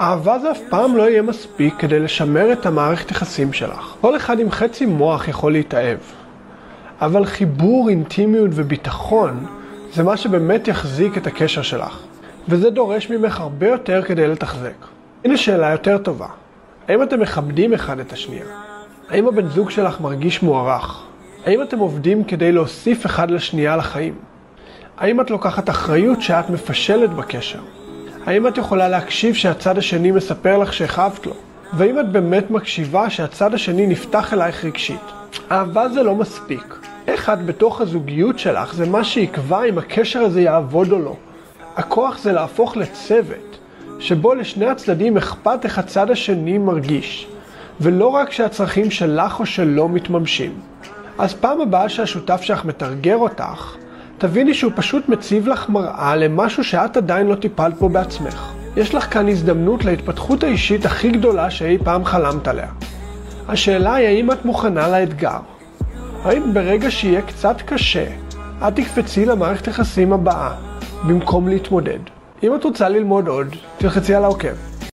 אהבה זה אף פעם לא יהיה מספיק כדי לשמר את המערכת יחסים שלך. כל אחד עם חצי מוח יכול להתאהב. אבל חיבור, אינטימיות וביטחון זה מה שבאמת יחזיק את הקשר שלך. וזה דורש ממך הרבה יותר כדי לתחזק. הנה שאלה יותר טובה. האם אתם מכבדים אחד את השנייה? האם הבן זוג שלך מרגיש מוערך? האם אתם עובדים כדי להוסיף אחד לשנייה לחיים? האם את לוקחת אחריות שאת מפשלת בקשר? האם את יכולה להקשיב שהצד השני מספר לך שהחבת לו? והאם את באמת מקשיבה שהצד השני נפתח אלייך רגשית? אהבה זה לא מספיק. איך את בתוך הזוגיות שלך זה מה שיקבע אם הקשר הזה יעבוד או לא. הכוח זה להפוך לצוות, שבו לשני הצדדים אכפת איך הצד השני מרגיש, ולא רק שהצרכים שלך או שלו מתממשים. אז פעם הבאה שהשותף שלך מתרגר אותך, תביני שהוא פשוט מציב לך מראה למשהו שאת עדיין לא טיפלת פה בעצמך. יש לך כאן הזדמנות להתפתחות האישית הכי גדולה שאי פעם חלמת עליה. השאלה היא האם את מוכנה לאתגר. האם ברגע שיהיה קצת קשה, את תקפצי למערכת יחסים הבאה, במקום להתמודד. אם את רוצה ללמוד עוד, תלחצי על העוקב.